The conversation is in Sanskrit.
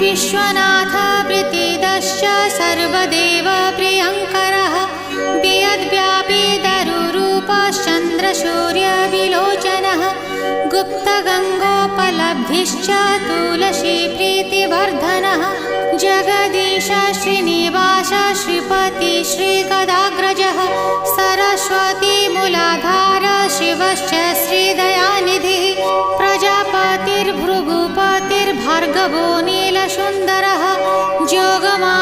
विश्वनाथ प्रीतिदश्च सर्वदेव प्रियङ्करः वियद्व्यापी दरुरूपश्चन्द्रसूर्यविलोचनः गुप्तगङ्गोपलब्धिश्च तुलसी प्रीतिवर्धनः जगदीश श्रीनिवास श्रीपति श्रीगदाग्रजः सरस्वती मूलाधार शिवश्च श्रीदयानिधिः प्रजापतिर्भृगुपतिर्भार्गवो नीलसुन्दरः जोगमा